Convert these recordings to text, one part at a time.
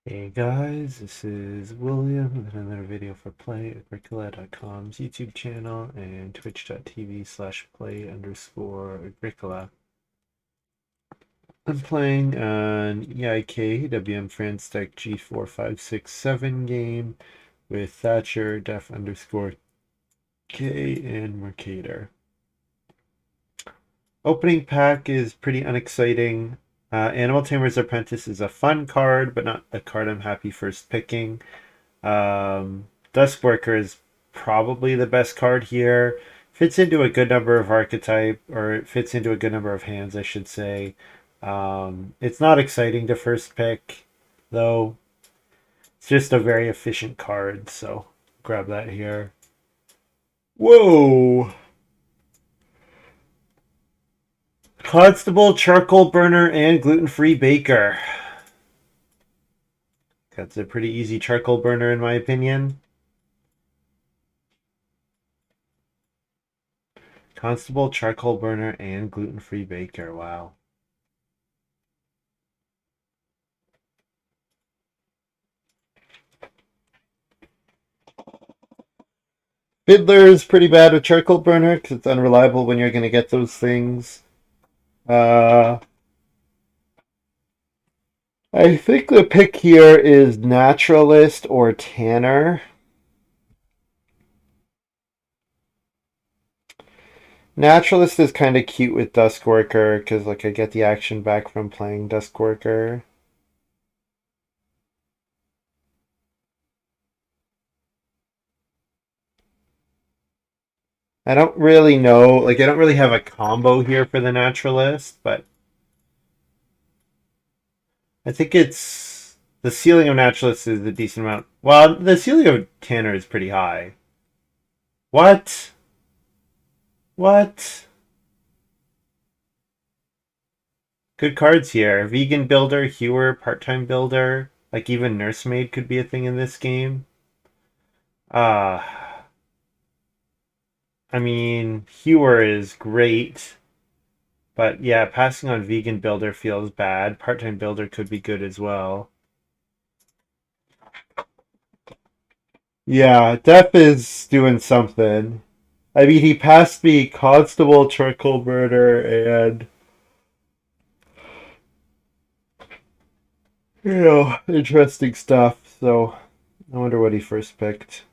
Hey guys, this is William with another video for Play-agricola.com's YouTube channel and twitch.tv/play_agricola. I'm playing an EIK WM France deck G4567 game with Thatcher, def_K, and mercator. Opening pack is pretty unexciting. Animal Tamer's Apprentice is a fun card, but not a card I'm happy first picking. Duskworker is probably the best card here. Fits into a good number of archetype, or it fits into a good number of hands, I should say. It's not exciting to first pick, though. It's just a very efficient card, so grab that here. Whoa! Constable, Charcoal Burner, and Gluten-Free Baker. That's a pretty easy Charcoal Burner in my opinion. Constable, Charcoal Burner, and Gluten-Free Baker. Wow. Fiddler is pretty bad with Charcoal Burner because it's unreliable when you're going to get those things. I think the pick here is Naturalist or Tanner. Naturalist is kind of cute with Duskworker because like I get the action back from playing Duskworker. I don't really know, like I don't really have a combo here for the Naturalist, but I think it's the ceiling of Naturalist is a decent amount. Well, the ceiling of Tanner is pretty high. What? What? Good cards here. Vegan Builder, Hewer, Part-Time Builder. Like even Nursemaid could be a thing in this game. I mean, Hewer is great. But yeah, passing on Vegan Builder feels bad. Part-Time Builder could be good as well. Yeah, Def is doing something. I mean, he passed me Constable, Charcoal Murder, and interesting stuff. So I wonder what he first picked.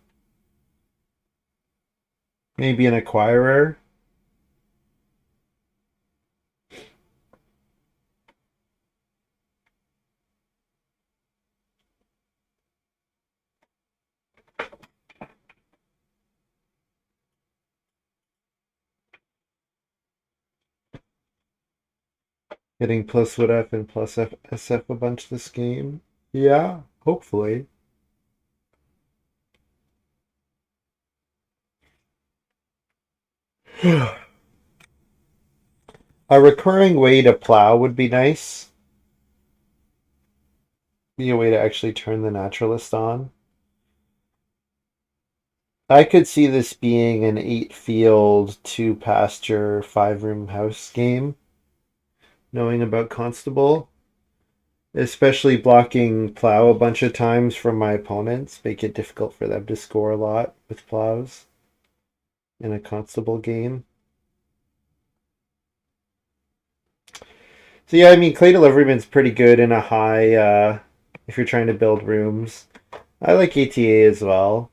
Maybe an Acquirer. Getting plus wood F and plus SF a bunch this game. Yeah, hopefully. A recurring way to plow would be nice. Be a way to actually turn the naturalist on. I could see this being an 8-field, 2-pasture, 5-room house game, knowing about Constable. Especially blocking plow a bunch of times from my opponents, make it difficult for them to score a lot with plows in a Constable game. So yeah, I mean, Clay Deliveryman's pretty good in a high, if you're trying to build rooms. I like ATA as well.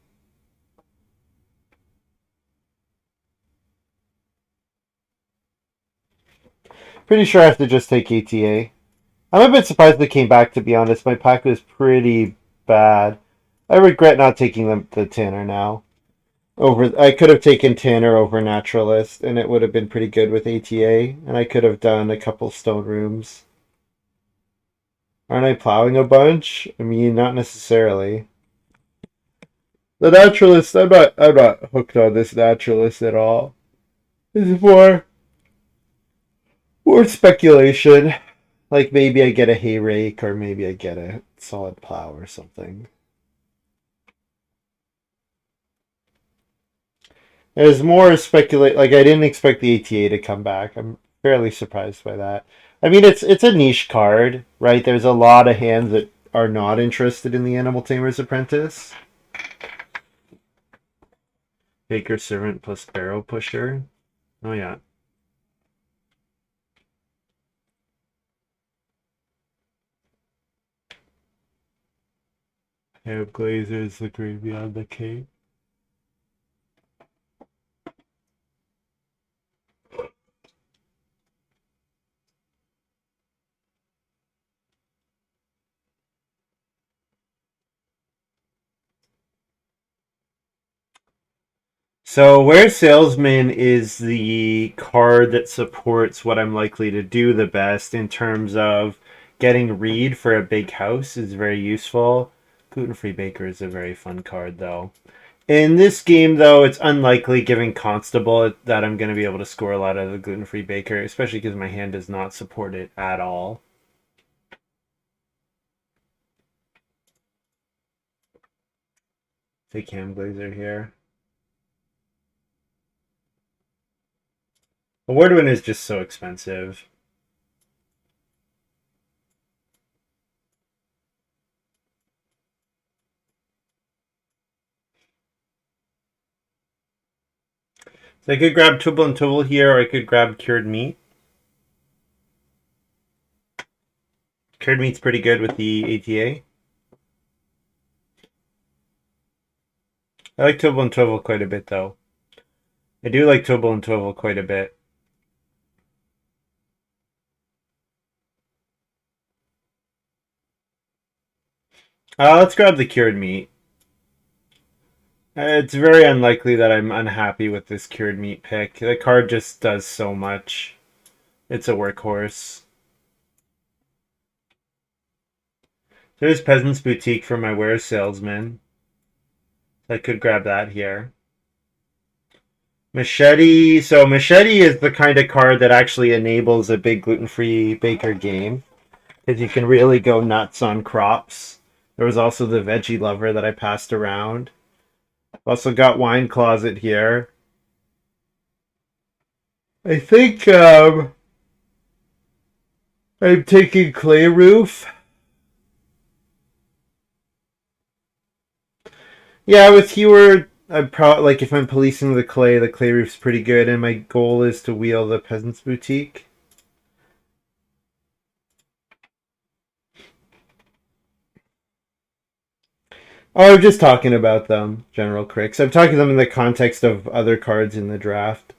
Pretty sure I have to just take ATA. I'm a bit surprised they came back, to be honest. My pack was pretty bad. I regret not taking the Tanner now. I could have taken Tanner over Naturalist, and it would have been pretty good with ATA, and I could have done a couple stone rooms. Aren't I plowing a bunch? I mean, not necessarily. The Naturalist, I'm not hooked on this Naturalist at all. This is more speculation. Like maybe I get a hay rake, or maybe I get a solid plow or something. There's more speculate. Like I didn't expect the ATA to come back. I'm fairly surprised by that. I mean, it's a niche card, right? There's a lot of hands that are not interested in the Animal Tamer's Apprentice. Baker Servant plus Barrow Pusher. Oh yeah. Have Glazers the gravy on the cake. So, Where Salesman is the card that supports what I'm likely to do the best in terms of getting read for a big house is very useful. Gluten-free Baker is a very fun card, though. In this game, though, it's unlikely, given Constable, that I'm going to be able to score a lot out of the Gluten-free Baker, especially because my hand does not support it at all. Take Ham Glazer here. Award Win is just so expensive. So I could grab Tubble and Tubble here, or I could grab Cured Meat. Cured Meat's pretty good with the ATA. I like Tubble and Tubble quite a bit, though. I do like Tubble and Tubble quite a bit. Let's grab the Cured Meat. It's very unlikely that I'm unhappy with this Cured Meat pick. The card just does so much. It's a workhorse. There's Peasant's Boutique for my Ware Salesman. I could grab that here. Machete. So Machete is the kind of card that actually enables a big gluten-free Baker game, because you can really go nuts on crops. There was also the Veggie Lover that I passed around. Also got Wine Closet here. I think I'm taking Clay Roof. Yeah, with fewer, I'm probably like if I'm policing the Clay Roof's pretty good, and my goal is to wheel the Peasant's Boutique. Oh, I'm just talking about them, General Cricks. I'm talking them in the context of other cards in the draft.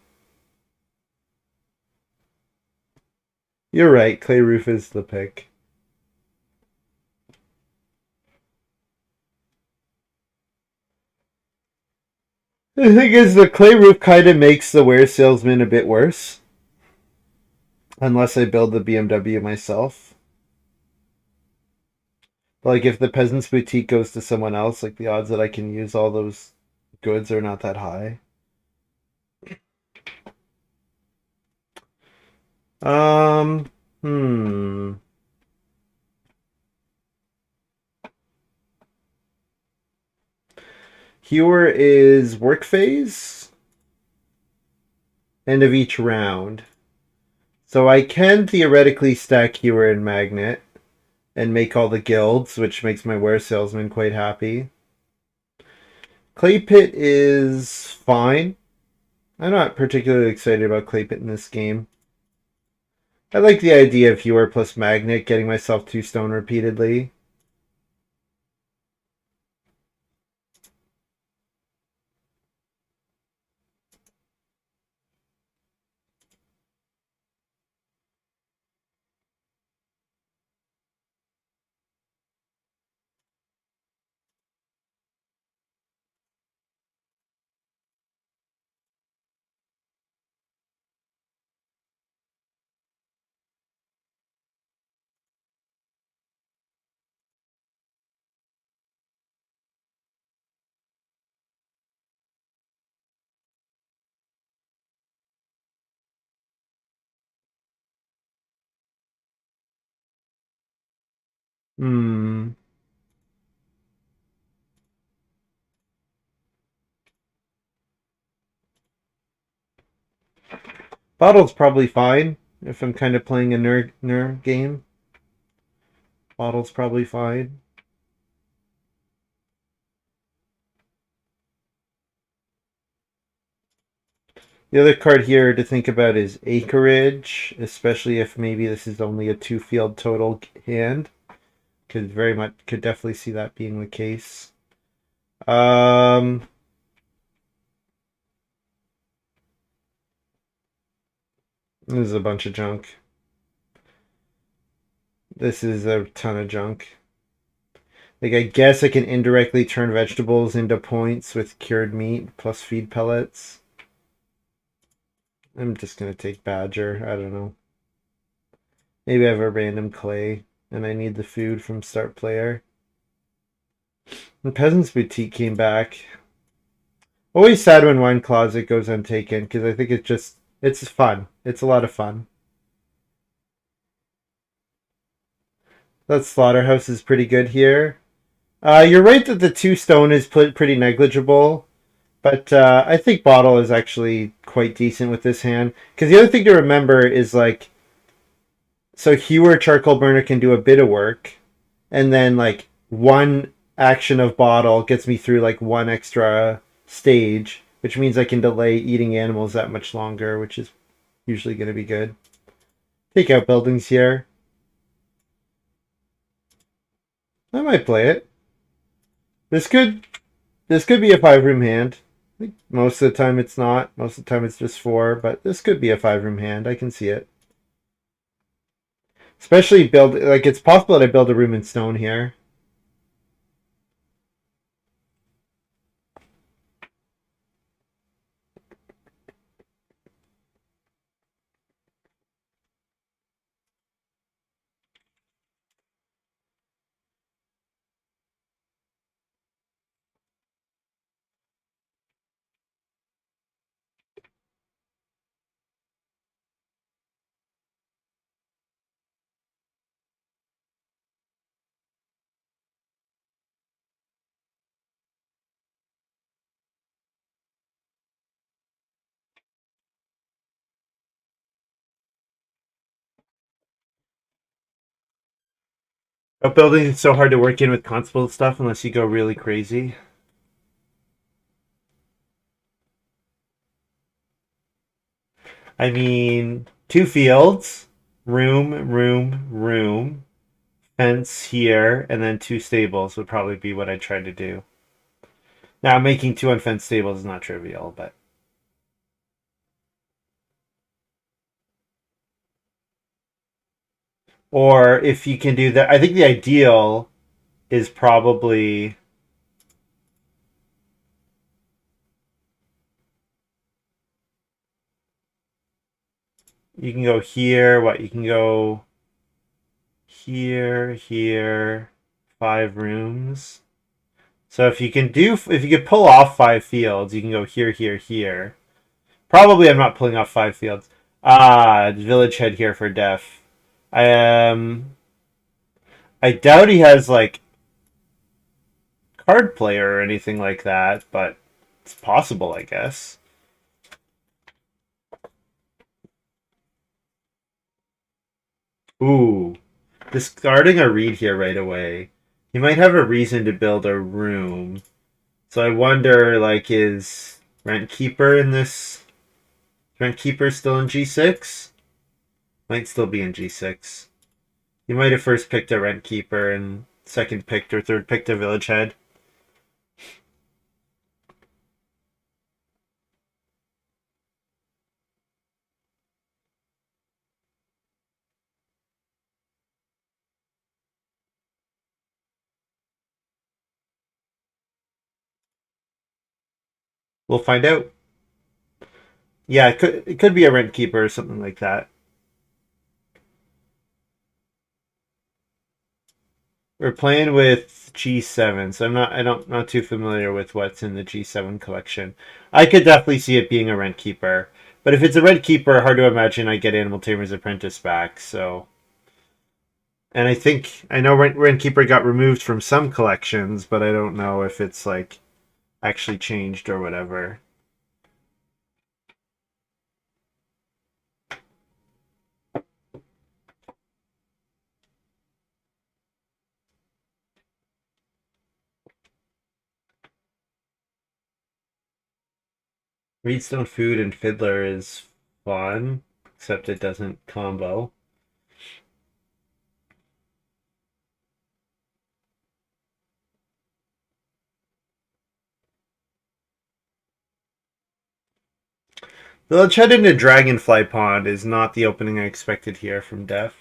You're right, Clay Roof is the pick. The thing is, the Clay Roof kind of makes the Ware Salesman a bit worse. Unless I build the BMW myself. Like, if the Peasant's Boutique goes to someone else, like, the odds that I can use all those goods are not that high. Hmm. Hewer is work phase. End of each round. So I can theoretically stack Hewer and Magnet and make all the guilds, which makes my Ware Salesman quite happy. Clay Pit is fine. I'm not particularly excited about Clay Pit in this game. I like the idea of Hewer plus Magnet, getting myself 2 stone repeatedly. Hmm. Bottle's probably fine if I'm kind of playing a nerd game. Bottle's probably fine. The other card here to think about is acreage, especially if maybe this is only a 2-field total hand. Could definitely see that being the case. This is a bunch of junk. This is a ton of junk. Like, I guess I can indirectly turn vegetables into points with cured meat plus feed pellets. I'm just gonna take Badger. I don't know. Maybe I have a random clay and I need the food from start player. The Peasant's Boutique came back. Always sad when Wine Closet goes untaken because I think it's fun. It's a lot of fun. That Slaughterhouse is pretty good here. You're right that the 2 stone is pretty negligible, but I think Bottle is actually quite decent with this hand. Because the other thing to remember is like, so Hewer Charcoal Burner can do a bit of work, and then like one action of Bottle gets me through like one extra stage, which means I can delay eating animals that much longer, which is usually going to be good. Take out buildings here. I might play it. This could be a 5-room hand. I think most of the time it's not. Most of the time it's just 4, but this could be a 5-room hand. I can see it. Especially like it's possible that I build a room in stone here. But building is so hard to work in with constable stuff unless you go really crazy. I mean, 2 fields, room, fence here, and then 2 stables would probably be what I'd try to do. Now, making 2 unfenced stables is not trivial, but or if you can do that, I think the ideal is probably you can go here. What you can go here, 5 rooms. So if you could pull off 5 fields, you can go here. Probably I'm not pulling off 5 fields. Village head here for def. I doubt he has like card player or anything like that, but it's possible, I guess. Ooh, discarding a read here right away. He might have a reason to build a room. So I wonder, like, is Rentkeeper in this? Rentkeeper still in G6? Might still be in G6. You might have first picked a Rentkeeper and second picked or third picked a Village Head. We'll find out. Yeah, it could be a Rentkeeper or something like that. We're playing with G7, so not too familiar with what's in the G7 collection. I could definitely see it being a Rentkeeper, but if it's a Rentkeeper, hard to imagine I get Animal Tamer's Apprentice back. So, and I know Rentkeeper got removed from some collections, but I don't know if it's like actually changed or whatever. Reedstone Food and Fiddler is fun, except it doesn't combo. The Let's head into Dragonfly Pond is not the opening I expected here from Def.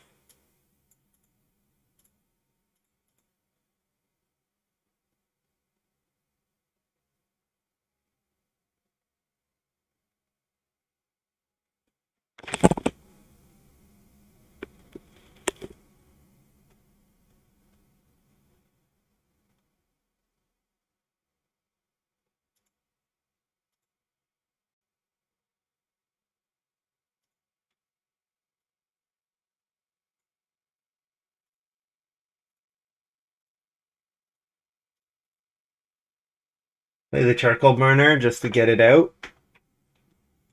Play the Charcoal Burner just to get it out.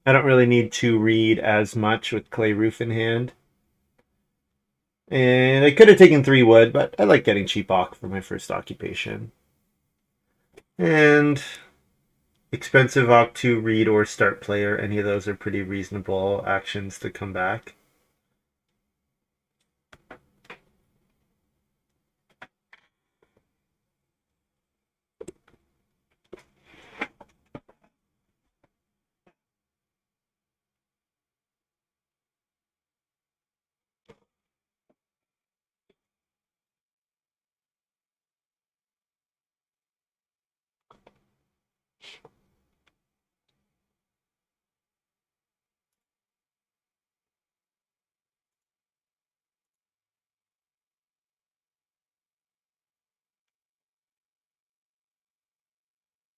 I don't really need to read as much with Clay Roof in hand. And I could have taken 3 wood, but I like getting cheap ock for my first occupation. And expensive ock to read or start player, any of those are pretty reasonable actions to come back.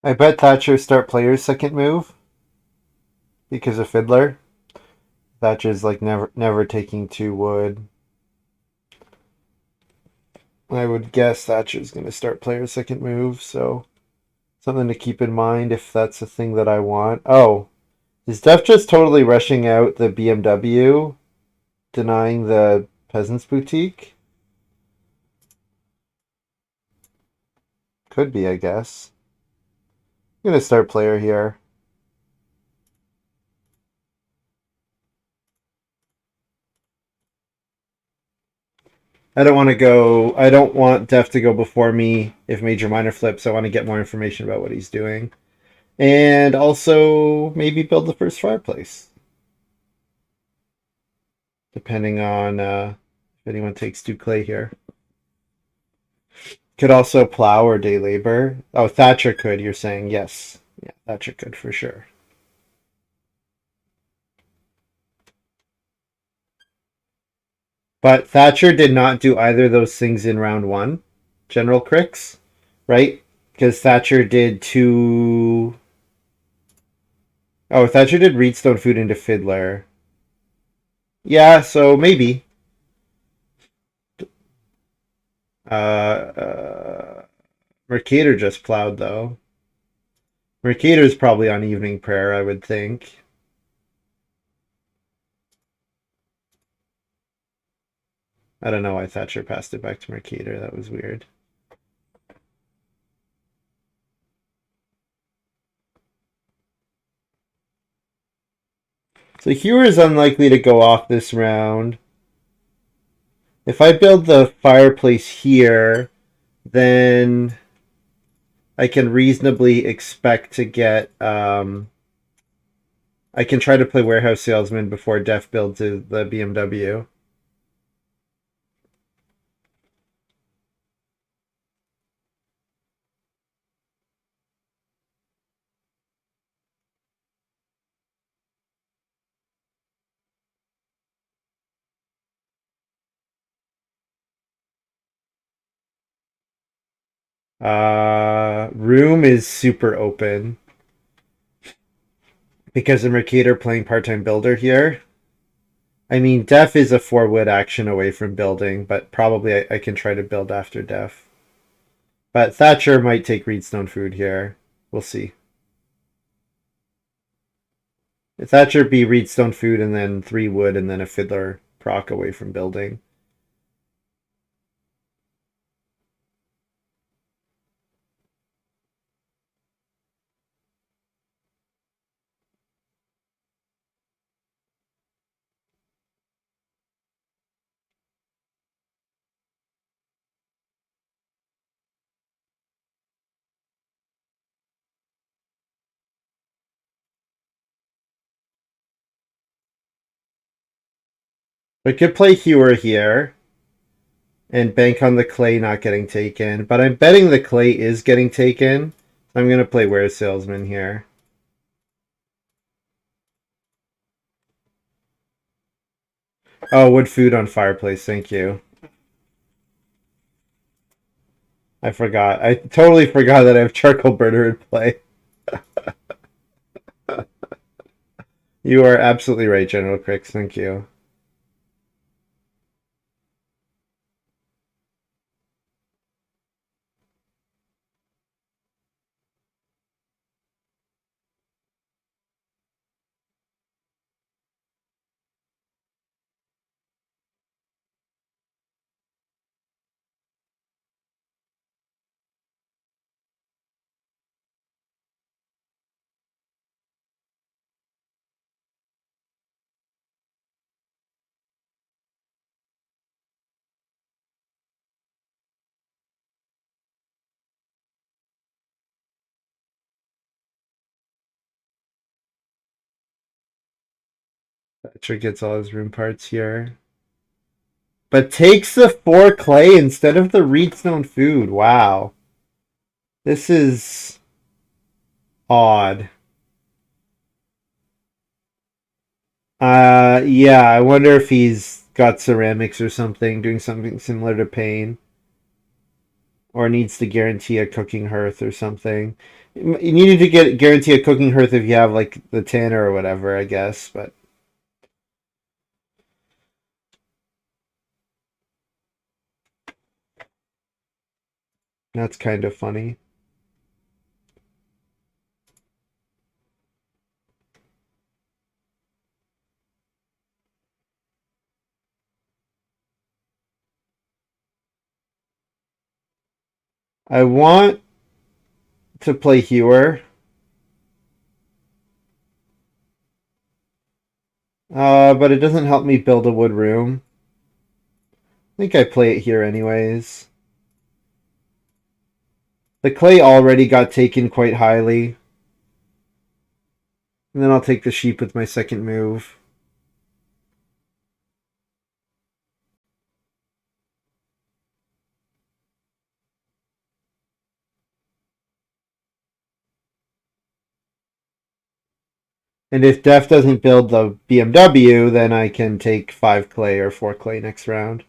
I bet Thatcher start player's second move because of Fiddler. Thatcher's like never taking 2 wood. I would guess Thatcher's going to start player's second move, so something to keep in mind if that's a thing that I want. Oh, is Def just totally rushing out the BMW, denying the Peasant's Boutique? Could be, I guess. I'm going to start player here. I don't want Def to go before me if Major Minor flips. I want to get more information about what he's doing. And also maybe build the first fireplace. Depending on if anyone takes 2 clay here. Could also plow or day labor. Oh, Thatcher could, you're saying. Yes. Yeah, Thatcher could for sure. But Thatcher did not do either of those things in round 1, General Cricks, right? Because Thatcher did 2. Oh, Thatcher did Reedstone Food into Fiddler. Yeah, so maybe. Mercator just plowed, though. Mercator's probably on Evening Prayer, I would think. I don't know why Thatcher passed it back to Mercator. That was weird. So Hewer is unlikely to go off this round. If I build the fireplace here, then I can reasonably expect to get. I can try to play Warehouse Salesman before Def builds the BMW. Room is super open because of Mercator playing part-time builder here. I mean, Def is a 4 wood action away from building, but probably I can try to build after Def. But Thatcher might take Reedstone Food here. We'll see. Thatcher be Reedstone Food and then 3 wood and then a Fiddler proc away from building. I could play Hewer here and bank on the clay not getting taken, but I'm betting the clay is getting taken. I'm going to play Ware Salesman here. Oh, wood food on fireplace, thank you. I forgot. I totally forgot that I have charcoal burner in play. You are absolutely right, General Crix, thank you. Thatcher gets all his room parts here. But takes the 4 clay instead of the reedstone food. Wow. This is odd. Yeah, I wonder if he's got ceramics or something, doing something similar to Pain. Or needs to guarantee a cooking hearth or something. You needed to guarantee a cooking hearth if you have like the tanner or whatever, I guess, but that's kind of funny. I want to play Hewer. But it doesn't help me build a wood room. I think I play it here anyways. The clay already got taken quite highly. And then I'll take the sheep with my second move. And if Def doesn't build the BMW, then I can take 5 clay or 4 clay next round.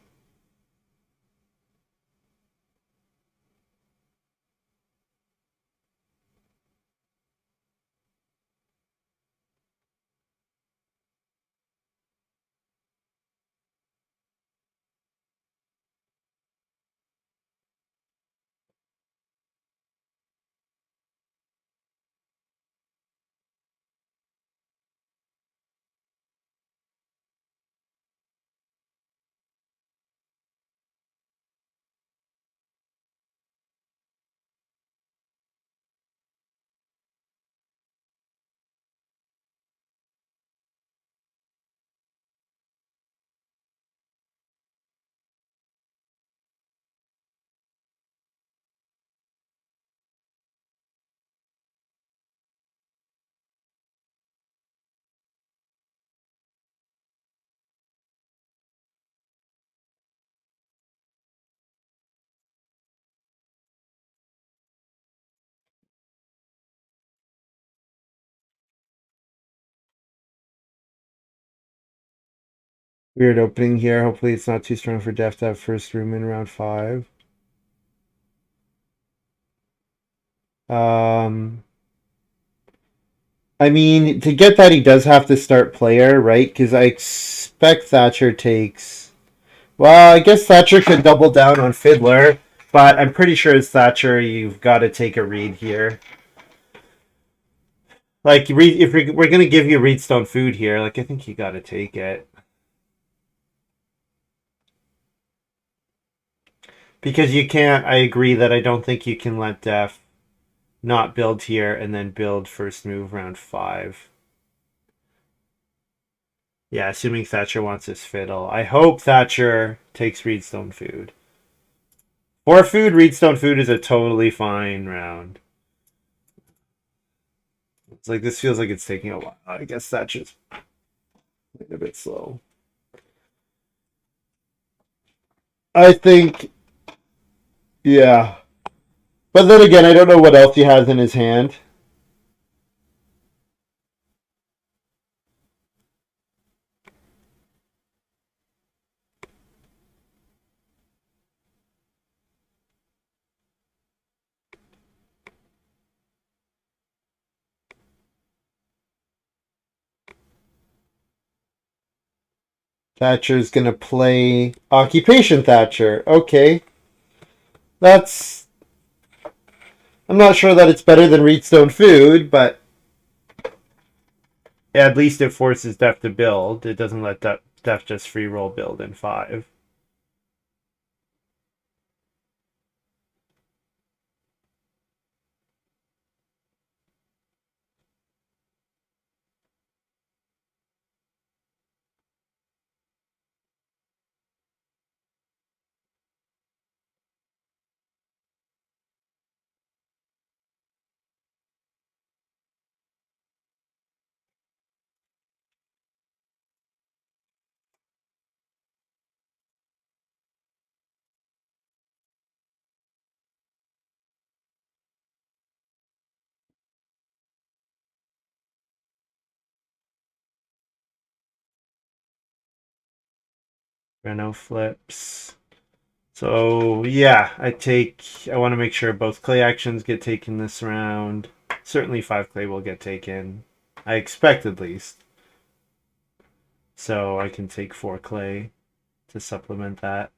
Weird opening here. Hopefully it's not too strong for Def to have first room in round 5. Um, I mean, to get that, he does have to start player, right? Because I expect Thatcher takes. Well, I guess Thatcher could double down on Fiddler, but I'm pretty sure it's Thatcher. You've got to take a read here. Like, if we're gonna give you Reedstone food here, like I think you got to take it because you can't. I agree that I don't think you can let Def not build here and then build first move round 5. Yeah, assuming Thatcher wants his fiddle. I hope Thatcher takes Reedstone food. For food, Reedstone food is a totally fine round. It's like this feels like it's taking a while. I guess Thatcher's a bit slow. I think, yeah. But then again, I don't know what else he has in his hand. Thatcher's gonna play Occupation Thatcher. Okay. That's. I'm not sure that it's better than Reedstone Food, but at least it forces Def to build. It doesn't let Def just free roll build in 5. Reno flips. So yeah, I want to make sure both clay actions get taken this round. Certainly 5 clay will get taken. I expect at least. So I can take 4 clay to supplement that.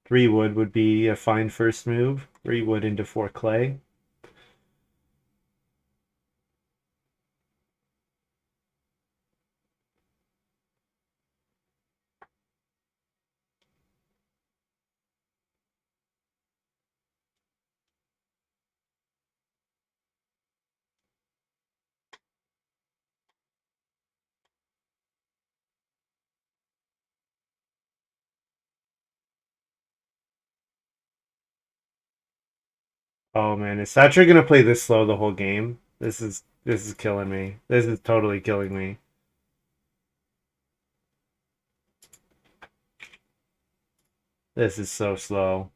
3 wood would be a fine first move. 3 wood into 4 clay. Oh man, is Thatcher gonna play this slow the whole game? This is killing me. This is totally killing me. This is so slow.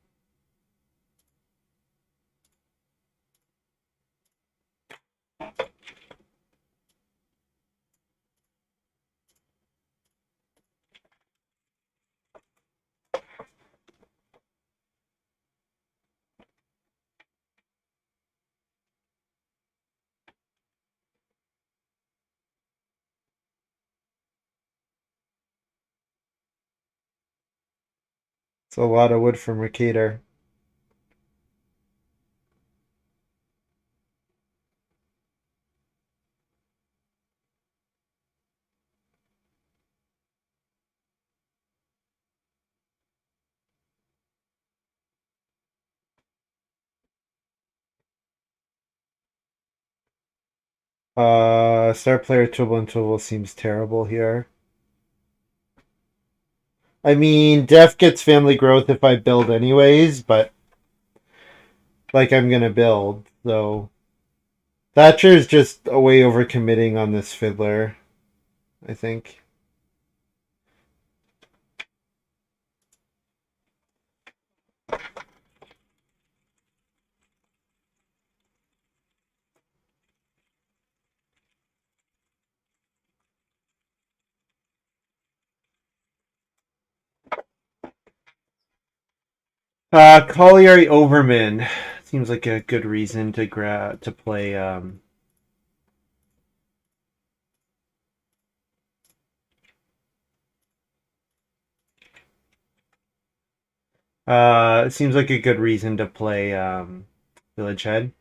It's a lot of wood for mercator. Star player Tubble and Tubble seems terrible here. I mean, Def gets family growth if I build anyways, but like I'm gonna build, so Thatcher is just a way over committing on this fiddler, I think. Colliery Overman seems like a good reason to play. It seems like a good reason to play Village Head.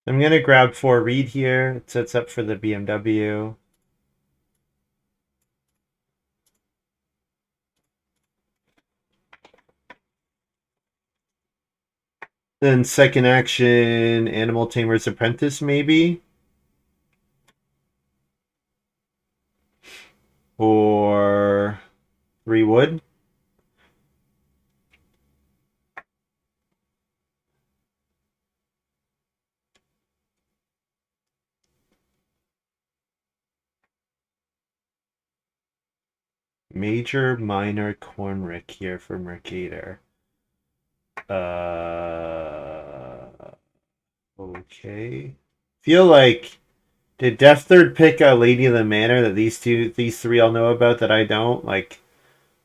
I'm going to grab 4 Reed here. It sets up for the BMW. Then second action, Animal Tamer's Apprentice, maybe? Or 3 wood? Major, minor, Cornrick here for Mercator. Okay. Feel like did Death Third pick a Lady of the Manor that these 3 all know about that I don't? Like,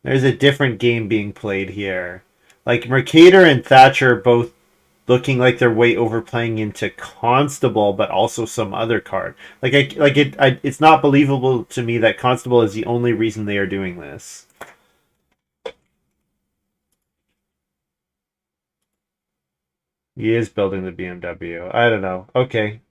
there's a different game being played here. Like Mercator and Thatcher both looking like they're way overplaying into Constable, but also some other card. It's not believable to me that Constable is the only reason they are doing this. He is building the BMW. I don't know. Okay,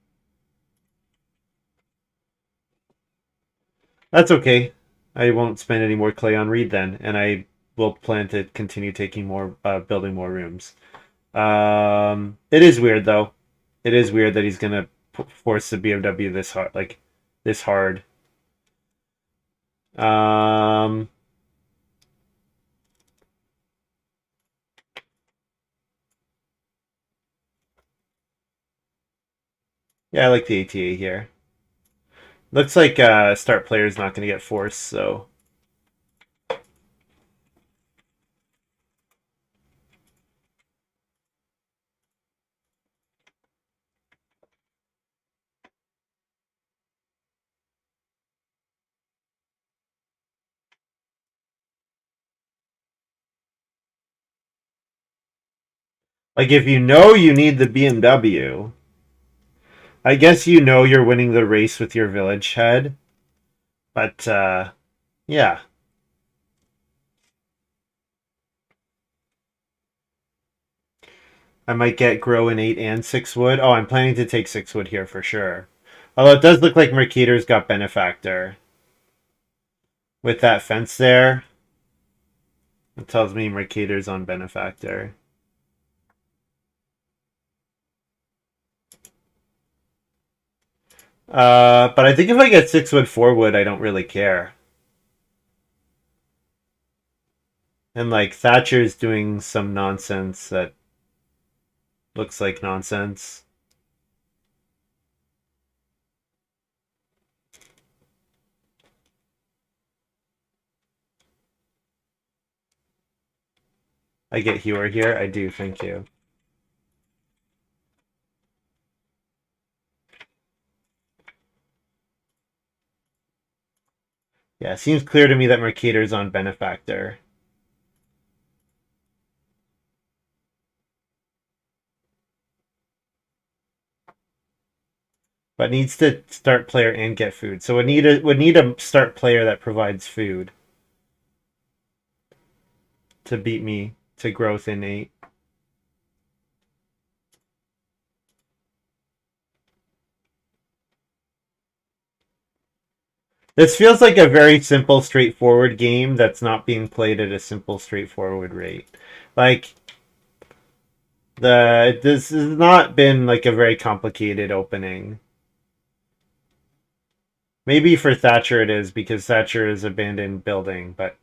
that's okay. I won't spend any more clay on Reed then, and I will plan to continue taking more, building more rooms. It is weird though. It is weird that he's gonna force the BMW this hard, like this hard. Um, yeah, I like the ATA here. Looks like start player is not going to get forced, so like if you know you need the BMW, I guess you know you're winning the race with your village head. But yeah, I might get grow in 8 and 6 wood. Oh, I'm planning to take 6 wood here for sure. Although it does look like Mercator's got Benefactor. With that fence there, it tells me Mercator's on Benefactor. But I think if I get 6 wood, 4 wood, I don't really care. And like Thatcher's doing some nonsense that looks like nonsense. I get Hewer here. I do, thank you. Yeah, it seems clear to me that Mercator's on Benefactor. But needs to start player and get food. So would need a start player that provides food to beat me to growth in 8. This feels like a very simple, straightforward game that's not being played at a simple, straightforward rate. Like this has not been like a very complicated opening. Maybe for Thatcher it is because Thatcher is abandoned building, but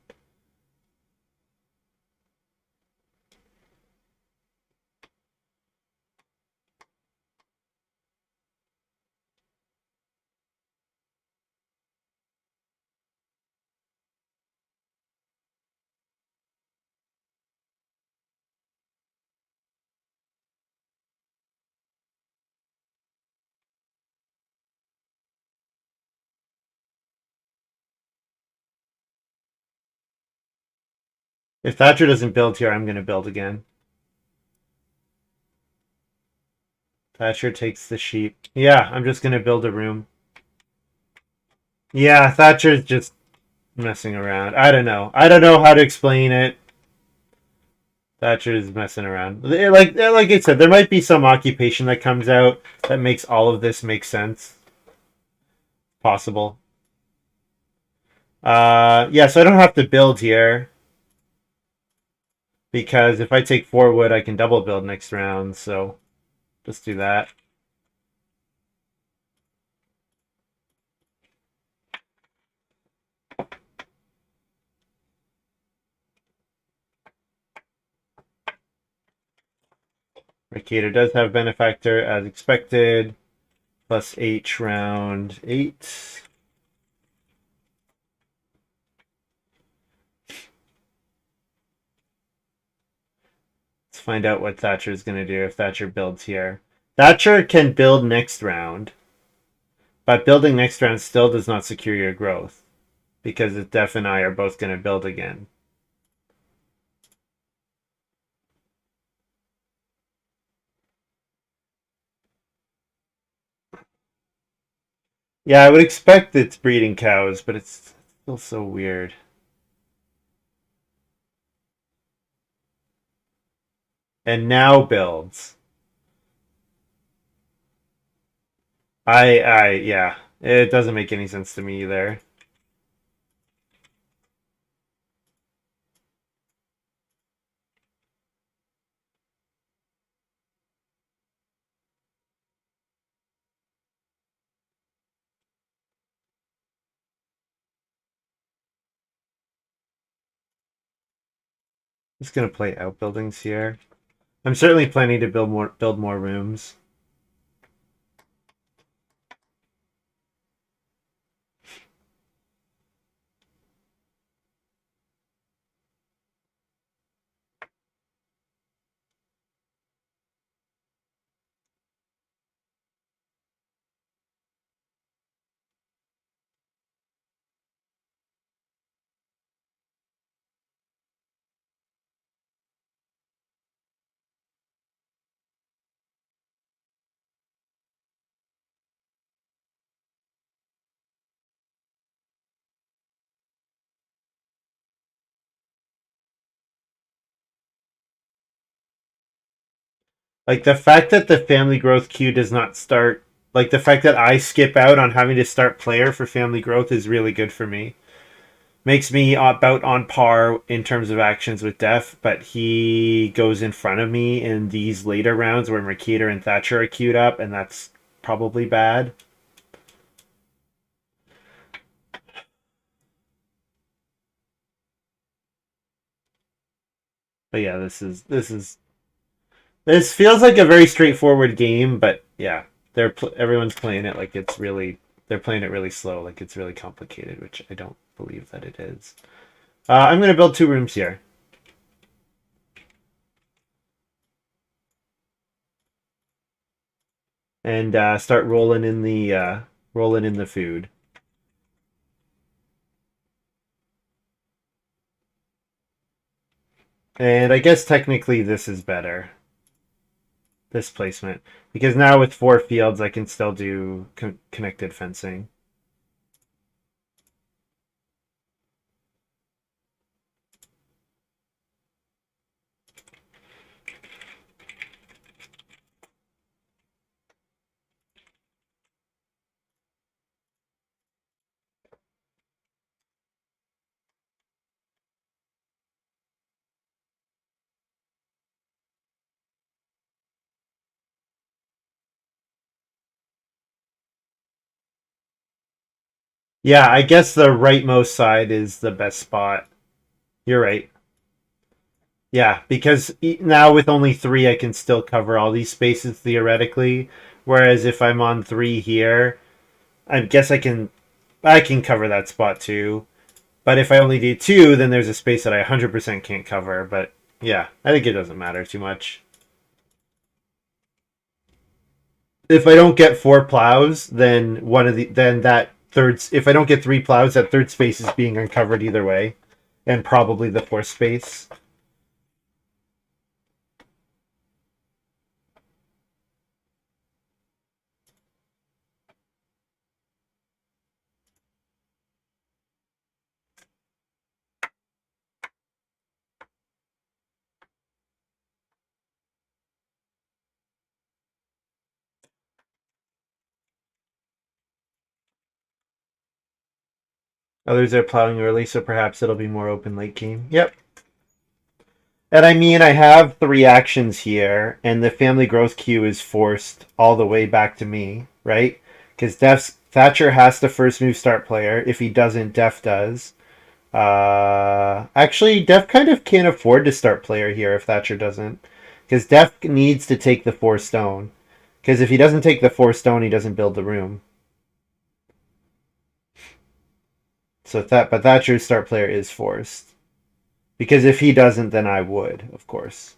if Thatcher doesn't build here, I'm going to build again. Thatcher takes the sheep. Yeah, I'm just going to build a room. Yeah, Thatcher's just messing around. I don't know. I don't know how to explain it. Thatcher's messing around. Like I said, there might be some occupation that comes out that makes all of this make sense. Possible. Yeah, so I don't have to build here because if I take 4 wood, I can double build next round. So just do that. Mercator does have benefactor as expected. Plus H round 8. Let's find out what Thatcher is going to do if Thatcher builds here. Thatcher can build next round, but building next round still does not secure your growth because Def and I are both going to build again. Yeah, I would expect it's breeding cows, but it's still so weird. And now builds. Yeah, it doesn't make any sense to me either. Just gonna play outbuildings here. I'm certainly planning to build more rooms. Like the fact that the family growth queue does not start, like the fact that I skip out on having to start player for family growth is really good for me. Makes me about on par in terms of actions with Def, but he goes in front of me in these later rounds where Mercator and Thatcher are queued up, and that's probably bad. But yeah, this feels like a very straightforward game, but yeah, everyone's playing it like it's really they're playing it really slow, like it's really complicated, which I don't believe that it is. I'm gonna build 2 rooms here. And start rolling in the food. And I guess technically this is better, this placement, because now with 4 fields I can still do connected fencing. Yeah, I guess the rightmost side is the best spot. You're right. Yeah, because now with only 3 I can still cover all these spaces theoretically, whereas if I'm on 3 here, I guess I can cover that spot too. But if I only do 2, then there's a space that I 100% can't cover. But yeah, I think it doesn't matter too much. If I don't get 4 plows, then that third. If I don't get 3 plows, that third space is being uncovered either way, and probably the fourth space. Others are plowing early, so perhaps it'll be more open late game. Yep. And I mean, I have 3 actions here, and the family growth queue is forced all the way back to me, right? Because Thatcher has to first move start player. If he doesn't, Def does. Actually, Def kind of can't afford to start player here if Thatcher doesn't. Because Def needs to take the 4 stone. Because if he doesn't take the 4 stone, he doesn't build the room. But Thatcher's start player is forced. Because if he doesn't, then I would, of course.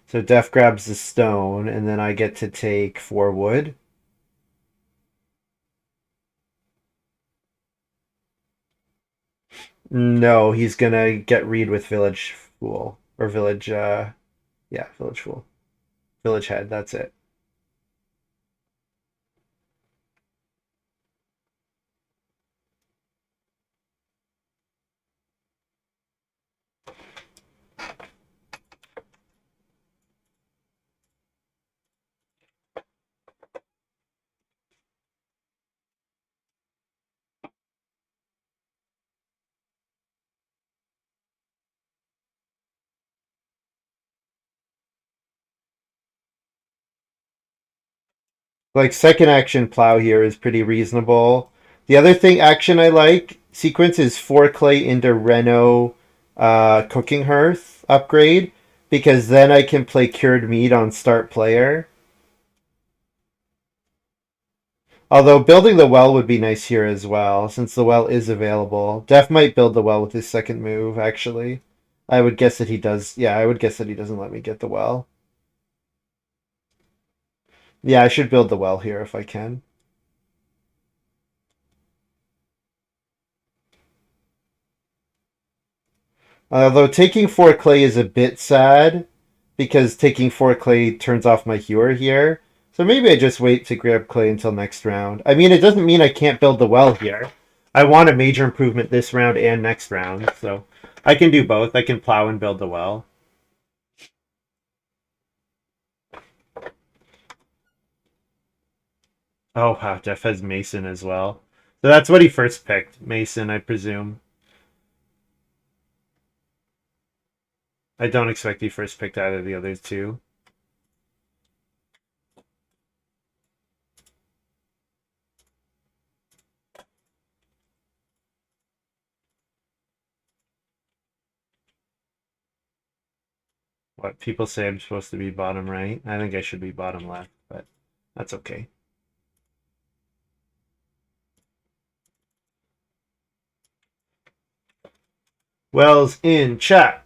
So Def grabs the stone, and then I get to take 4 wood. No, he's gonna get read with Village Fool. Or Village, yeah, Village Fool. Village Head, that's it. Like, second action plow here is pretty reasonable. The other thing, action I like, sequence is 4 clay into Reno cooking hearth upgrade. Because then I can play cured meat on start player. Although building the well would be nice here as well, since the well is available. Def might build the well with his second move, actually. I would guess that he does. Yeah, I would guess that he doesn't let me get the well. Yeah, I should build the well here if I can. Although taking 4 clay is a bit sad, because taking 4 clay turns off my hewer here. So maybe I just wait to grab clay until next round. I mean, it doesn't mean I can't build the well here. I want a major improvement this round and next round, so I can do both. I can plow and build the well. Oh wow, Jeff has Mason as well. So that's what he first picked. Mason, I presume. I don't expect he first picked either of the other two. What people say I'm supposed to be bottom right. I think I should be bottom left, but that's okay. Wells in chat.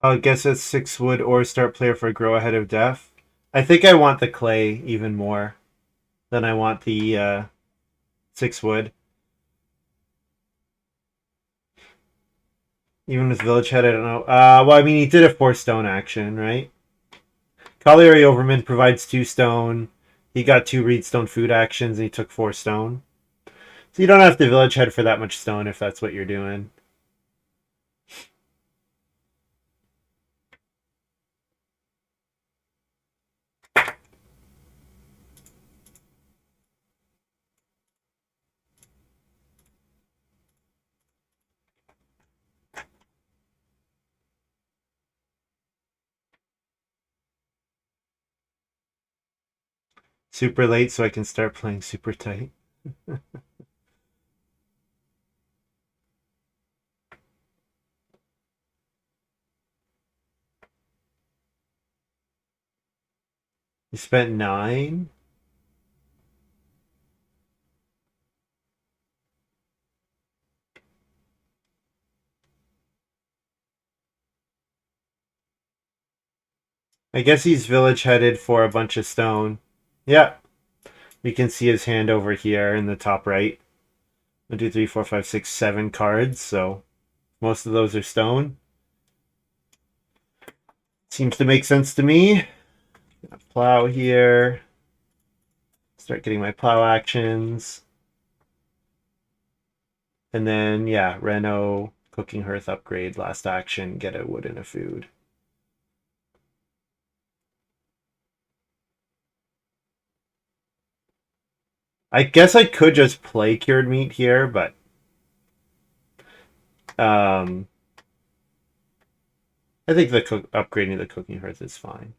I guess it's 6 wood or start player for grow ahead of Def. I think I want the clay even more than I want the 6 wood. Even with Village Head, I don't know. Well, I mean, he did a 4 stone action, right? Colliery Overman provides 2 stone. He got 2 Reedstone food actions and he took 4 stone. So you don't have to Village Head for that much stone if that's what you're doing. Super late so I can start playing super tight. You spent 9? I guess he's village headed for a bunch of stone. Yeah, we can see his hand over here in the top right. 1, 2, 3, 4, 5, 6, 7 cards. So most of those are stone. Seems to make sense to me. Plow here. Start getting my plow actions. And then, yeah, Reno, cooking hearth upgrade, last action, get a wood and a food. I guess I could just play cured meat here, but I think the upgrading the cooking hearth is fine.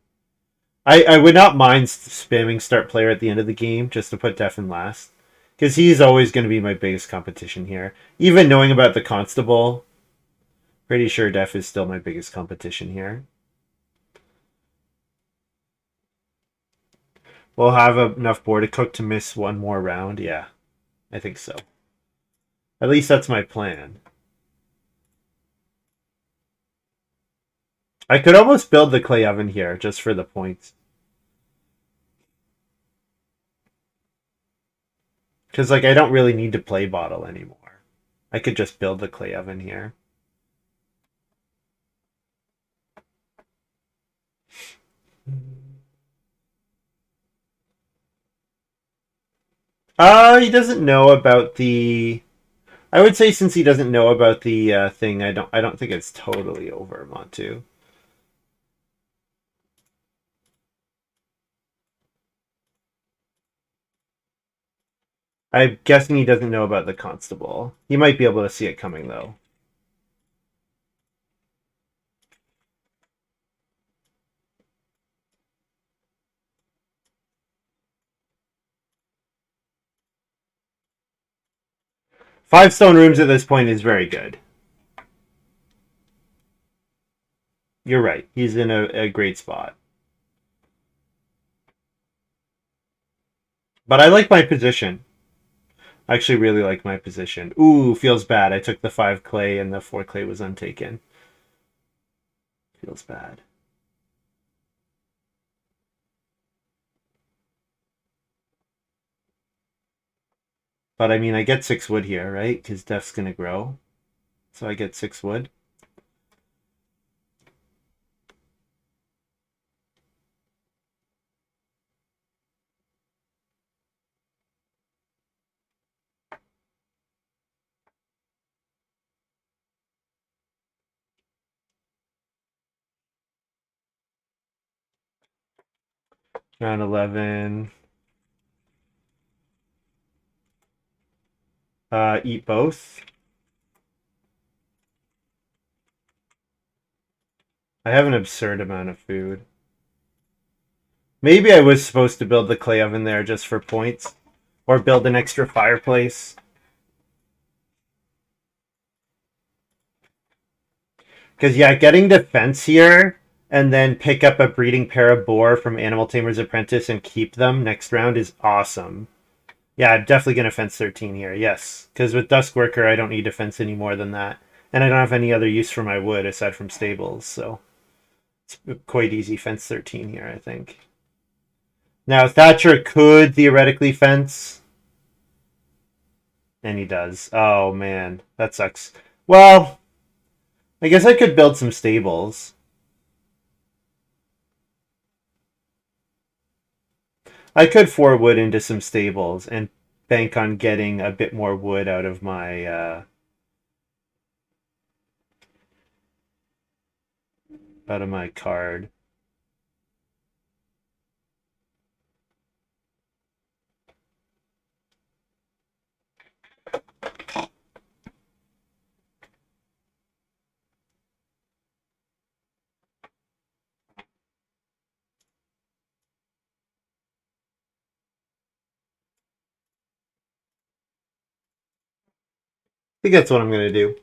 I would not mind spamming start player at the end of the game just to put Def in last. Because he's always going to be my biggest competition here. Even knowing about the constable, pretty sure Def is still my biggest competition here. We'll have enough board to cook to miss one more round. Yeah, I think so. At least that's my plan. I could almost build the clay oven here just for the points. Because, like, I don't really need to play bottle anymore. I could just build the clay oven here. He doesn't know about the... I would say since he doesn't know about the thing, I don't think it's totally over, Montu. I'm guessing he doesn't know about the constable. He might be able to see it coming, though. Five stone rooms at this point is very good. You're right. He's in a great spot. But I like my position. I actually really like my position. Ooh, feels bad. I took the 5 clay and the 4 clay was untaken. Feels bad. But I mean, I get 6 wood here, right? Because Def's going to grow. So I get 6 wood. Round 11. Eat both. I have an absurd amount of food. Maybe I was supposed to build the clay oven there just for points. Or build an extra fireplace. Because, yeah, getting defense here and then pick up a breeding pair of boar from Animal Tamer's Apprentice and keep them next round is awesome. Yeah, I'm definitely going to fence 13 here, yes. Because with Duskworker, I don't need to fence any more than that. And I don't have any other use for my wood aside from stables, so it's quite easy fence 13 here, I think. Now, Thatcher could theoretically fence. And he does. Oh, man. That sucks. Well, I guess I could build some stables. I could 4 wood into some stables and bank on getting a bit more wood out of my card. I think that's what I'm going to do.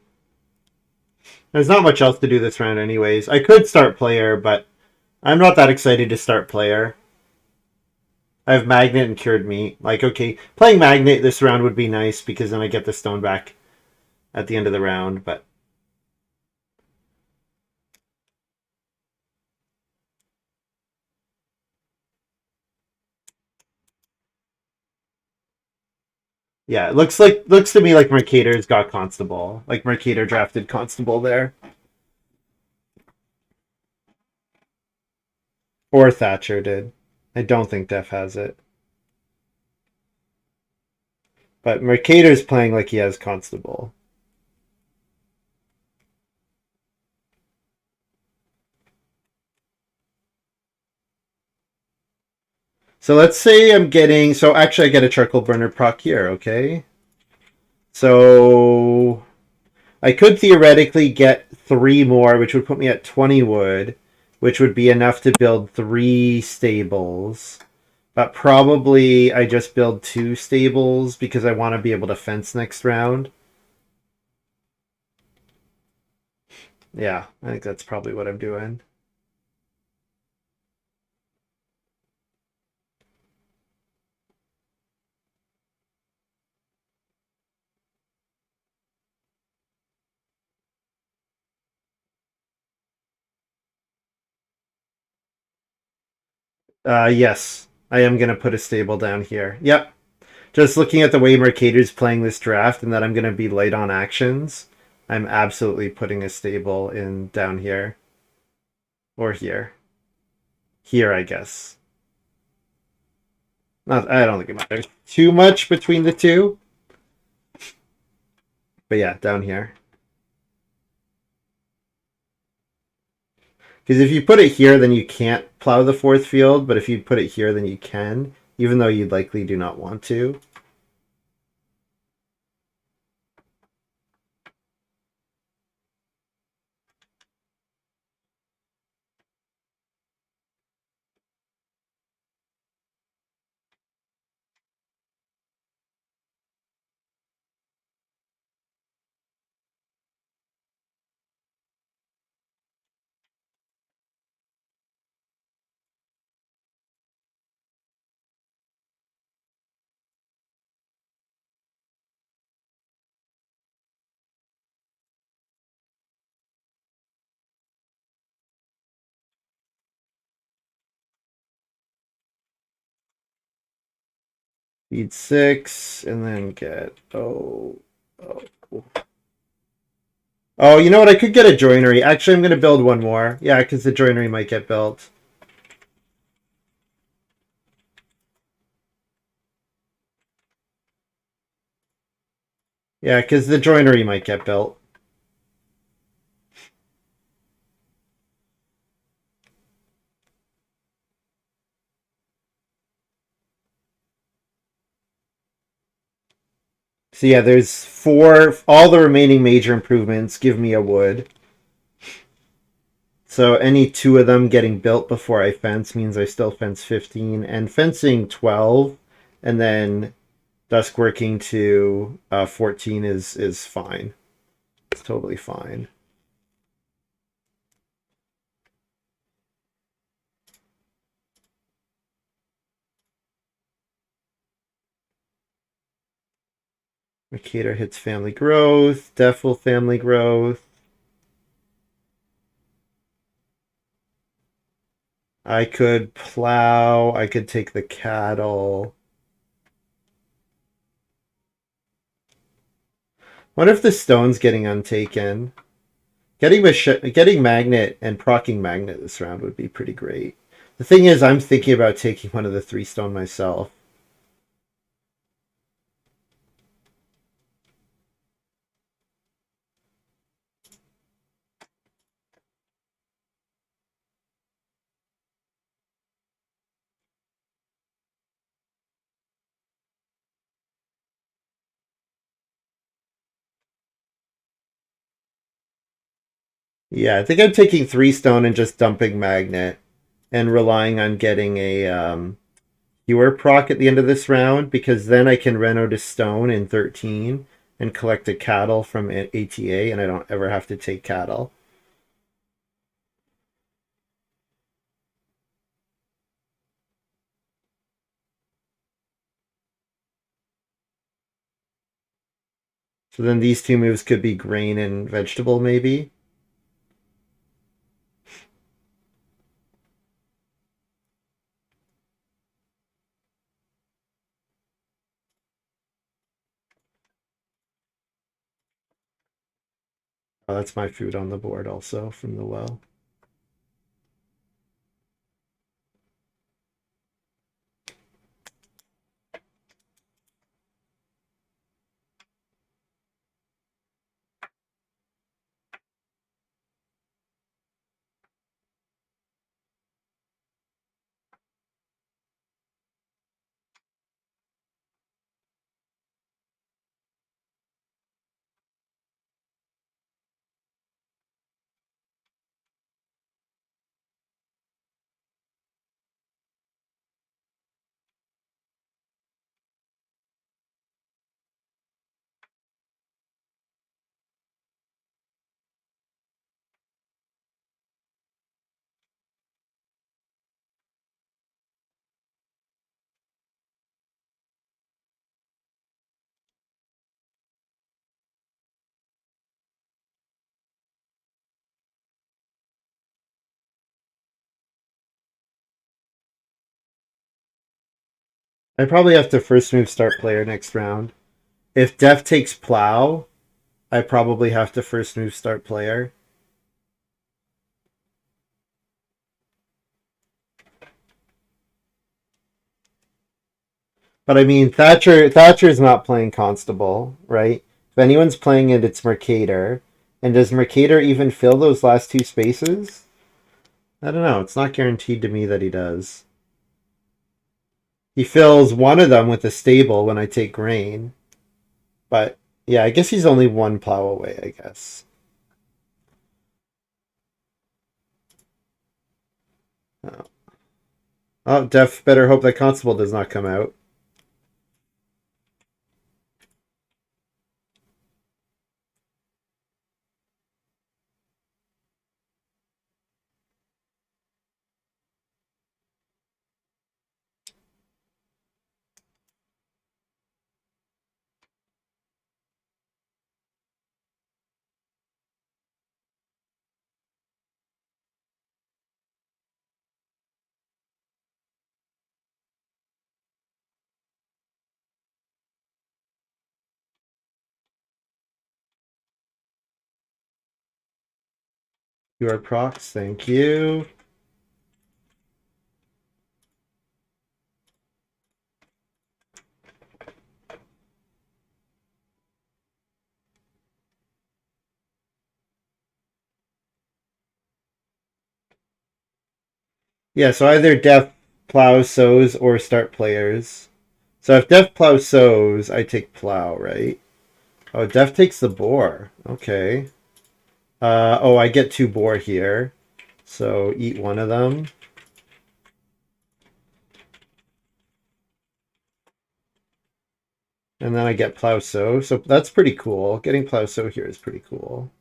There's not much else to do this round anyways. I could start player, but I'm not that excited to start player. I have Magnet and Cured Meat. Like, okay, playing Magnet this round would be nice because then I get the stone back at the end of the round, but... Yeah, it looks to me like Mercator's got Constable. Like Mercator drafted Constable there. Or Thatcher did. I don't think Def has it. But Mercator's playing like he has Constable. So let's say I'm getting. So actually, I get a charcoal burner proc here, okay? So I could theoretically get 3 more, which would put me at 20 wood, which would be enough to build 3 stables. But probably I just build 2 stables because I want to be able to fence next round. Yeah, I think that's probably what I'm doing. Yes, I am going to put a stable down here. Yep. Just looking at the way Mercator's playing this draft and that I'm going to be light on actions, I'm absolutely putting a stable in down here. Or here. Here, I guess. Not, I don't think it matters too much between the two. But yeah, down here. Because if you put it here, then you can't plow the 4th field. But if you put it here, then you can, even though you likely do not want to. Feed 6, and then get... Oh. Oh, you know what? I could get a joinery. Actually, I'm going to build 1 more. Yeah, because the joinery might get built. Yeah, because the joinery might get built. So yeah, there's 4. All the remaining major improvements give me a wood. So any 2 of them getting built before I fence means I still fence 15. And fencing 12 and then dusk working to 14 is fine. It's totally fine. Mercator hits family growth. Def will family growth. I could plow. I could take the cattle. What if the stone's getting untaken? Getting magnet and procking magnet this round would be pretty great. The thing is, I'm thinking about taking one of the 3 stone myself. Yeah, I think I'm taking 3 stone and just dumping magnet and relying on getting a hewer proc at the end of this round because then I can reno to stone in 13 and collect a cattle from ATA and I don't ever have to take cattle. So then these 2 moves could be grain and vegetable maybe. Oh, that's my food on the board also from the well. I probably have to first move start player next round. If Def takes plow, I probably have to first move start player. But I mean, Thatcher's not playing Constable, right? If anyone's playing it, it's Mercator. And does Mercator even fill those last two spaces? I don't know. It's not guaranteed to me that he does. He fills one of them with a stable when I take grain. But yeah, I guess he's only one plow away, I guess. Oh, oh Def better hope that Constable does not come out. You are procs, thank you. Yeah, so either Def plows, sows, or start players. So if Def plows sows, I take plow, right? Oh, Def takes the boar. Okay. Oh, I get two boar here. So eat one of them. And then I get plow sow. So that's pretty cool. Getting plow sow here is pretty cool.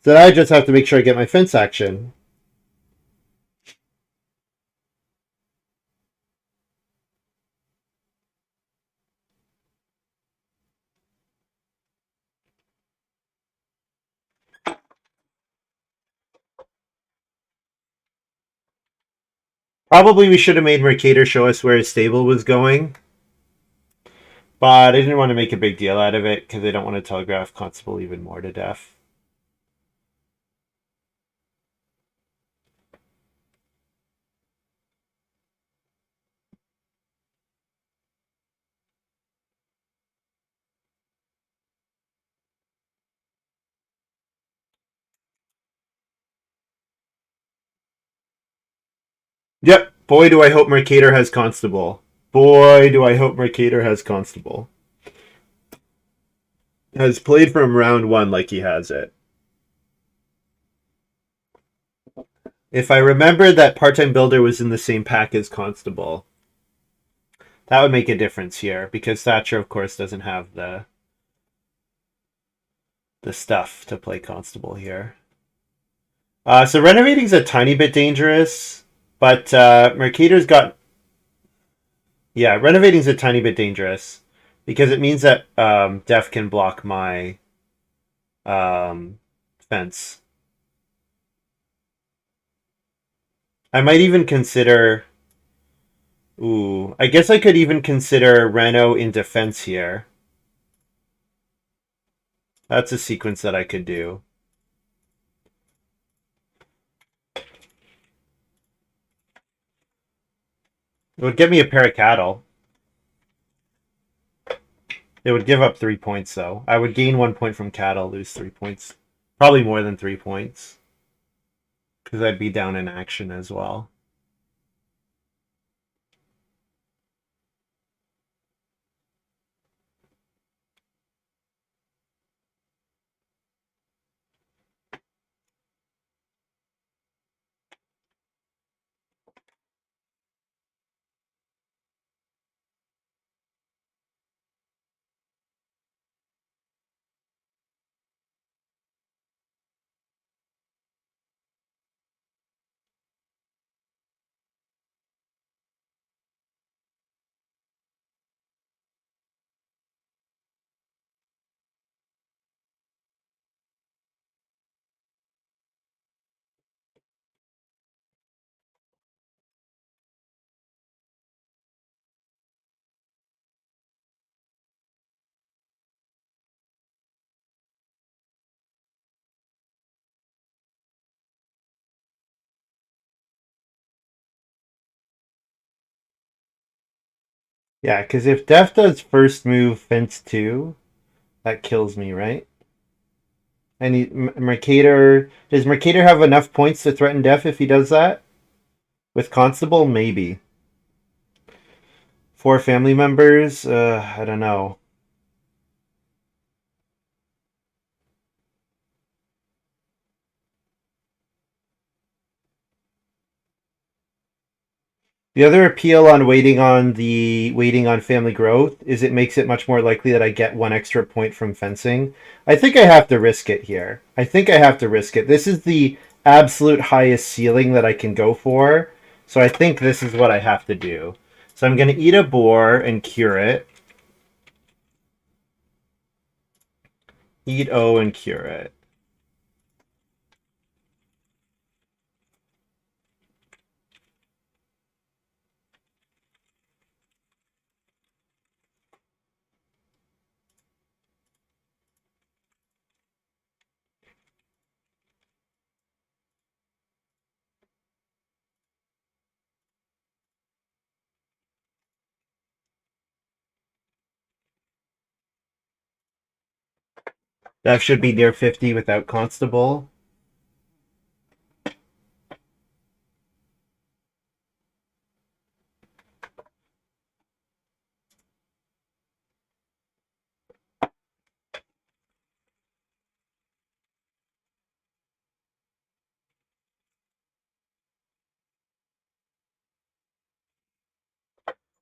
So I just have to make sure I get my fence action. Probably we should have made Mercator show us where his stable was going. But I didn't want to make a big deal out of it because I don't want to telegraph Constable even more to death. Yep. Boy, do I hope Mercator has Constable. Boy, do I hope Mercator has Constable. Has played from round one like he has it. If I remember that Part-Time Builder was in the same pack as Constable, that would make a difference here, because Thatcher, of course, doesn't have the stuff to play Constable here. So Renovating's a tiny bit dangerous, but Mercator's got... Yeah, Renovating's a tiny bit dangerous, because it means that Def can block my fence. I might even consider... Ooh, I guess I could even consider Reno in defense here. That's a sequence that I could do. It would give me a pair of cattle. It would give up 3 points, though. I would gain 1 point from cattle, lose 3 points. Probably more than 3 points. Because I'd be down in action as well. Yeah, because if Def does first move fence 2, that kills me, right? I need Mercator. Does Mercator have enough points to threaten Def if he does that? With Constable, maybe. 4 family members? I don't know. The other appeal on waiting on family growth is it makes it much more likely that I get 1 extra point from fencing. I think I have to risk it here. I think I have to risk it. This is the absolute highest ceiling that I can go for. So I think this is what I have to do. So I'm going to eat a boar and cure it. Eat O and cure it. That should be near 50 without Constable.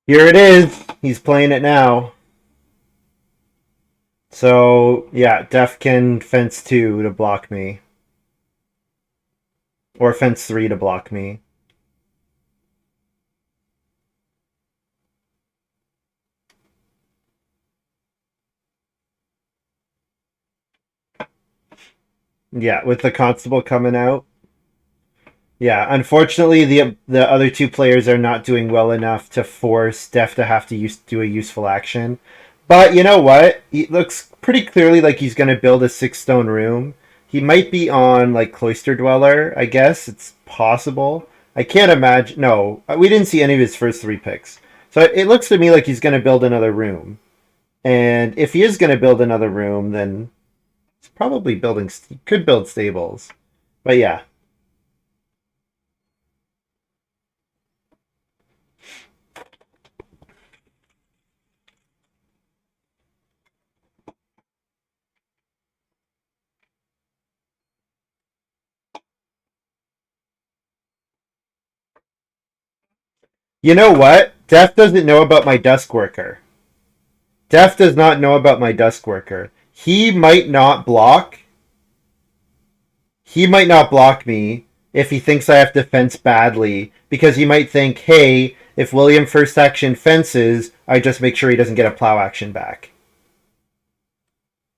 Here it is. He's playing it now. So, yeah, Def can fence 2 to block me. Or fence 3 to block me. Yeah, with the Constable coming out. Yeah, unfortunately, the other 2 players are not doing well enough to force Def to have to do a useful action. But you know what? It looks pretty clearly like he's going to build a 6-stone room. He might be on like Cloister Dweller, I guess. It's possible. I can't imagine. No, we didn't see any of his first 3 picks. So it looks to me like he's going to build another room. And if he is going to build another room, then he's probably building. He could build stables. But yeah, you know what? Def doesn't know about my Dusk Worker. Def does not know about my Dusk Worker. He might not block. He might not block me if he thinks I have to fence badly, because he might think, hey, if William first action fences, I just make sure he doesn't get a plow action back.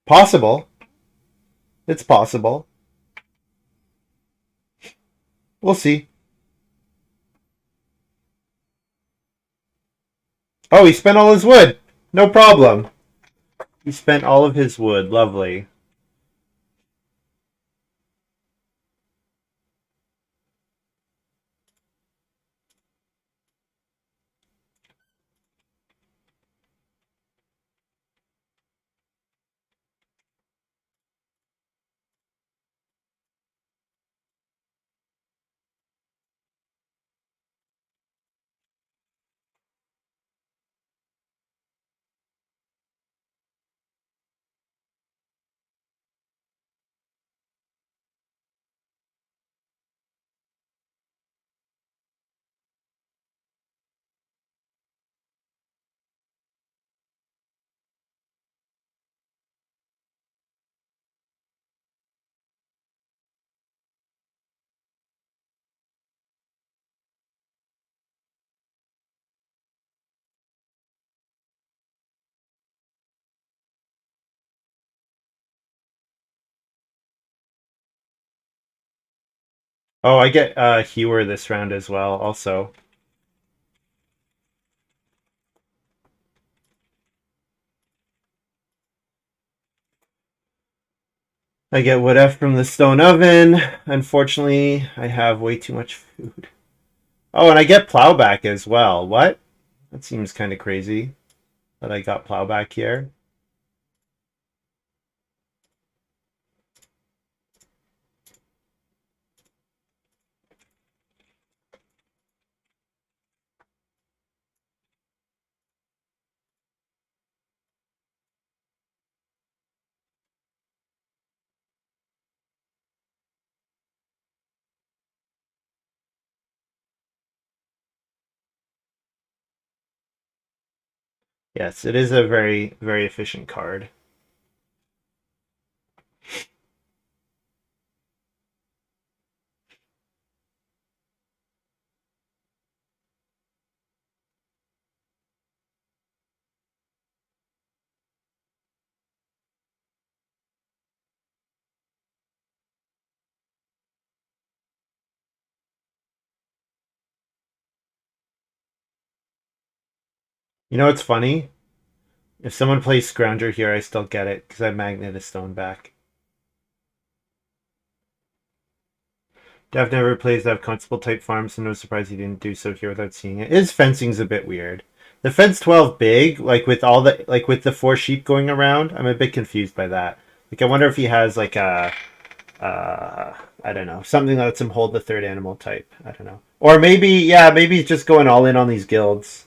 Possible. It's possible. We'll see. Oh, he spent all his wood. No problem. He spent all of his wood. Lovely. Oh, I get Hewer this round as well, also. I get Wood F from the Stone Oven. Unfortunately, I have way too much food. Oh, and I get Plowback as well. What? That seems kind of crazy that I got Plowback here. Yes, it is a very, very efficient card. You know what's funny? If someone plays Scrounger here, I still get it because I Magnet a Stone back. Dev never plays Dev Constable type farm, so no surprise he didn't do so here without seeing it. His fencing's a bit weird. The fence 12 big, like with the 4 sheep going around, I'm a bit confused by that. Like I wonder if he has like a I don't know, something that lets him hold the third animal type. I don't know. Or maybe, yeah, maybe he's just going all in on these guilds.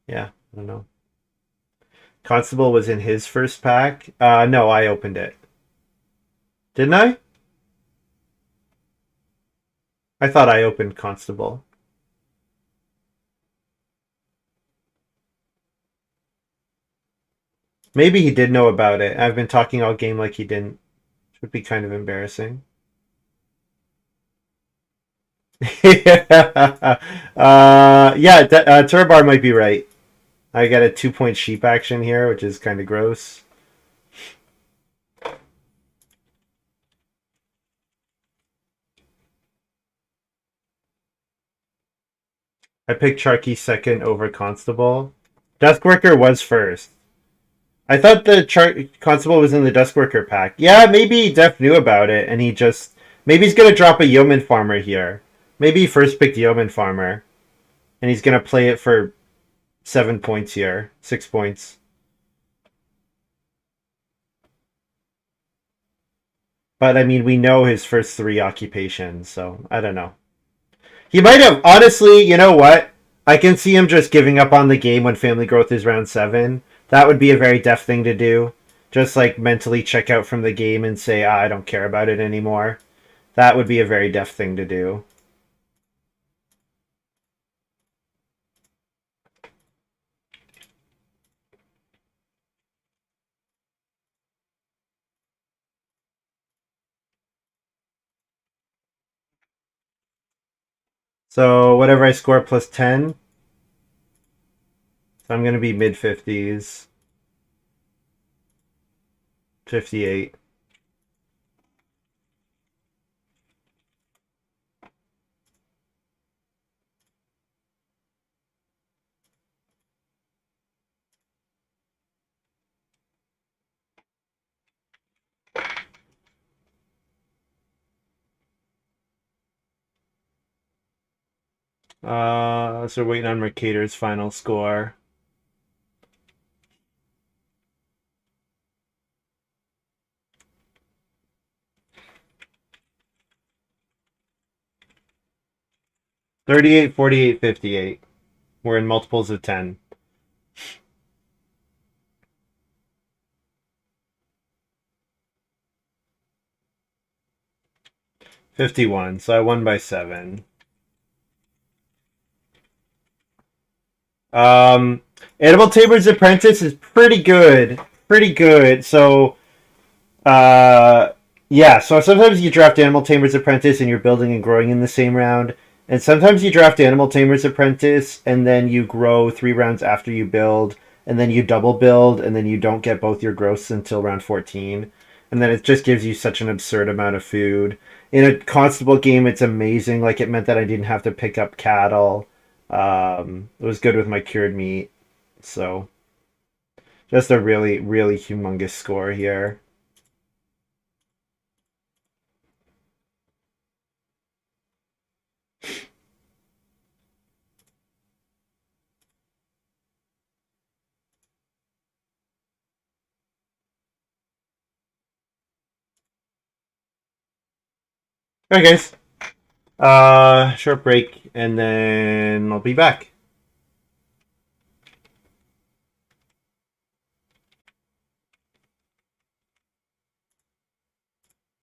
Yeah, I don't know. Constable was in his first pack. No, I opened it. Didn't I? I thought I opened Constable. Maybe he did know about it. I've been talking all game like he didn't. Which would be kind of embarrassing. Yeah, Turbar might be right. I got a 2-point sheep action here, which is kind of gross. I picked Sharky second over Constable. Duskworker was first. I thought the Constable was in the Duskworker pack. Yeah, maybe Def knew about it, and he just... Maybe he's going to drop a Yeoman Farmer here. Maybe he first picked Yeoman Farmer, and he's going to play it for 7 points here. 6 points. But, I mean, we know his first 3 occupations, so I don't know. He might have... Honestly, you know what? I can see him just giving up on the game when Family Growth is round 7. That would be a very Def thing to do. Just, like, mentally check out from the game and say, I don't care about it anymore. That would be a very Def thing to do. So whatever I score plus 10. So I'm going to be mid 50s. 58. So we're waiting on Mercator's final score. $38, 48, 58. We're in multiples of 10. $51. So I won by 7. Animal Tamer's Apprentice is pretty good. Pretty good. So, yeah. So sometimes you draft Animal Tamer's Apprentice and you're building and growing in the same round. And sometimes you draft Animal Tamer's Apprentice and then you grow 3 rounds after you build. And then you double build and then you don't get both your growths until round 14. and then it just gives you such an absurd amount of food. In a constable game, it's amazing. Like, it meant that I didn't have to pick up cattle. It was good with my cured meat. So, just a really, really humongous score here. Alright, guys. Short break, and then I'll be back.